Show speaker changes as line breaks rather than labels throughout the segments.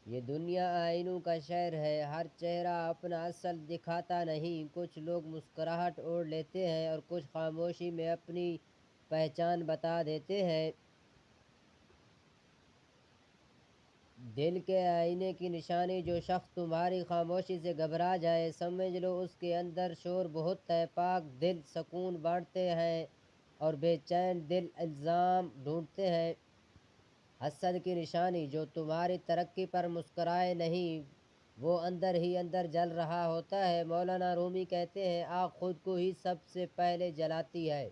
یہ دنیا آئینوں کا شہر ہے، ہر چہرہ اپنا اصل دکھاتا نہیں، کچھ لوگ مسکراہٹ اوڑھ لیتے ہیں اور کچھ خاموشی میں اپنی پہچان بتا دیتے ہیں۔ دل کے آئینے کی نشانی، جو شخص تمہاری خاموشی سے گھبرا جائے سمجھ لو اس کے اندر شور بہت ہے۔ پاک دل سکون بانٹتے ہیں اور بے چین دل الزام ڈھونڈتے ہیں۔ حسد کی نشانی، جو تمہاری ترقی پر مسکرائے نہیں وہ اندر ہی اندر جل رہا ہوتا ہے۔ مولانا رومی کہتے ہیں آگ خود کو ہی سب سے پہلے جلاتی ہے۔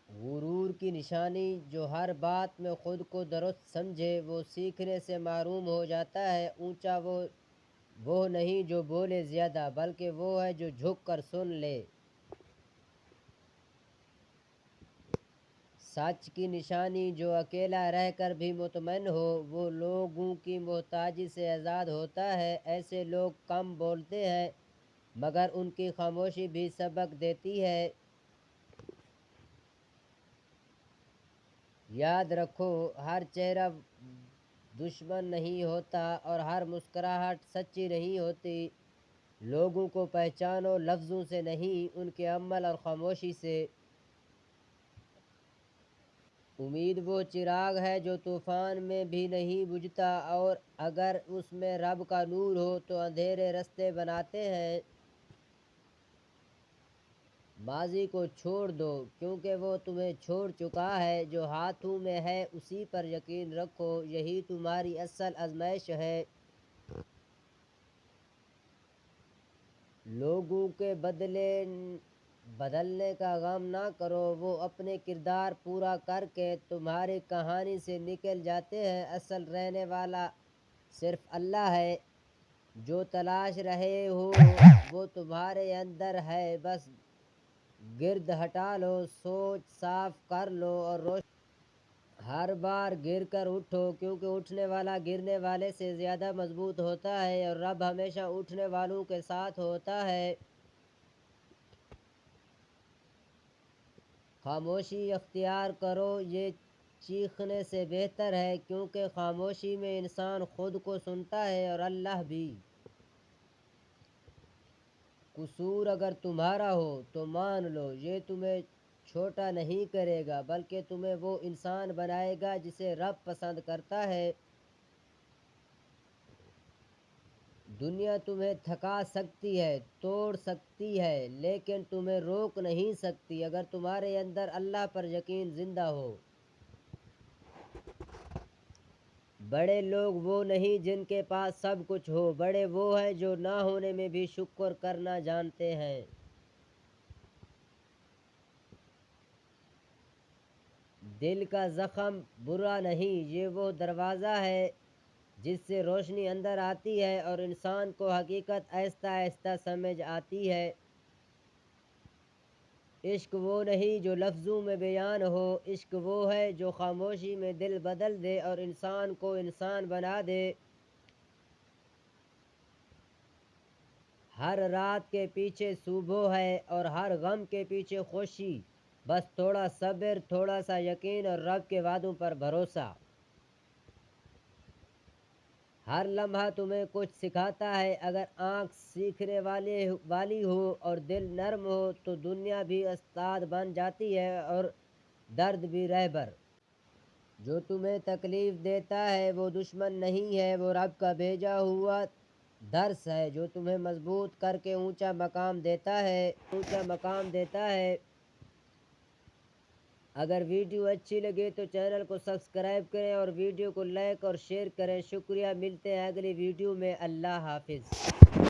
غرور کی نشانی، جو ہر بات میں خود کو درست سمجھے وہ سیکھنے سے محروم ہو جاتا ہے۔ اونچا وہ نہیں جو بولے زیادہ، بلکہ وہ ہے جو جھک کر سن لے۔ سچ کی نشانی، جو اکیلا رہ کر بھی مطمئن ہو وہ لوگوں کی محتاجی سے آزاد ہوتا ہے۔ ایسے لوگ کم بولتے ہیں مگر ان کی خاموشی بھی سبق دیتی ہے۔ یاد رکھو ہر چہرہ دشمن نہیں ہوتا اور ہر مسکراہٹ سچی نہیں ہوتی۔ لوگوں کو پہچانو لفظوں سے نہیں، ان کے عمل اور خاموشی سے۔ امید وہ چراغ ہے جو طوفان میں بھی نہیں بجھتا، اور اگر اس میں رب کا نور ہو تو اندھیرے رستے بناتے ہیں۔ ماضی کو چھوڑ دو کیونکہ وہ تمہیں چھوڑ چکا ہے، جو ہاتھوں میں ہے اسی پر یقین رکھو، یہی تمہاری اصل آزمائش ہے۔ لوگوں کے بدلنے کا غم نہ کرو، وہ اپنے کردار پورا کر کے تمہاری کہانی سے نکل جاتے ہیں۔ اصل رہنے والا صرف اللہ ہے، جو تلاش رہے ہو وہ تمہارے اندر ہے، بس گرد ہٹا لو، سوچ صاف کر لو اور ہر بار گر کر اٹھو، کیونکہ اٹھنے والا گرنے والے سے زیادہ مضبوط ہوتا ہے، اور رب ہمیشہ اٹھنے والوں کے ساتھ ہوتا ہے۔ خاموشی اختیار کرو، یہ چیخنے سے بہتر ہے، کیونکہ خاموشی میں انسان خود کو سنتا ہے اور اللہ بھی۔ قصور اگر تمہارا ہو تو مان لو، یہ تمہیں چھوٹا نہیں کرے گا بلکہ تمہیں وہ انسان بنائے گا جسے رب پسند کرتا ہے۔ دنیا تمہیں تھکا سکتی ہے، توڑ سکتی ہے، لیکن تمہیں روک نہیں سکتی اگر تمہارے اندر اللہ پر یقین زندہ ہو۔ بڑے لوگ وہ نہیں جن کے پاس سب کچھ ہو، بڑے وہ ہیں جو نہ ہونے میں بھی شکر کرنا جانتے ہیں۔ دل کا زخم برا نہیں، یہ وہ دروازہ ہے جس سے روشنی اندر آتی ہے اور انسان کو حقیقت آہستہ آہستہ سمجھ آتی ہے۔ عشق وہ نہیں جو لفظوں میں بیان ہو، عشق وہ ہے جو خاموشی میں دل بدل دے اور انسان کو انسان بنا دے۔ ہر رات کے پیچھے صبح ہے اور ہر غم کے پیچھے خوشی، بس تھوڑا صبر، تھوڑا سا یقین اور رب کے وعدوں پر بھروسہ۔ ہر لمحہ تمہیں کچھ سکھاتا ہے، اگر آنکھ سیکھنے والی ہو اور دل نرم ہو تو دنیا بھی استاد بن جاتی ہے اور درد بھی رہبر۔ جو تمہیں تکلیف دیتا ہے وہ دشمن نہیں ہے، وہ رب کا بھیجا ہوا درس ہے جو تمہیں مضبوط کر کے اونچا مقام دیتا ہے۔ اگر ویڈیو اچھی لگے تو چینل کو سبسکرائب کریں اور ویڈیو کو لائک اور شیئر کریں۔ شکریہ، ملتے ہیں اگلی ویڈیو میں۔ اللہ حافظ۔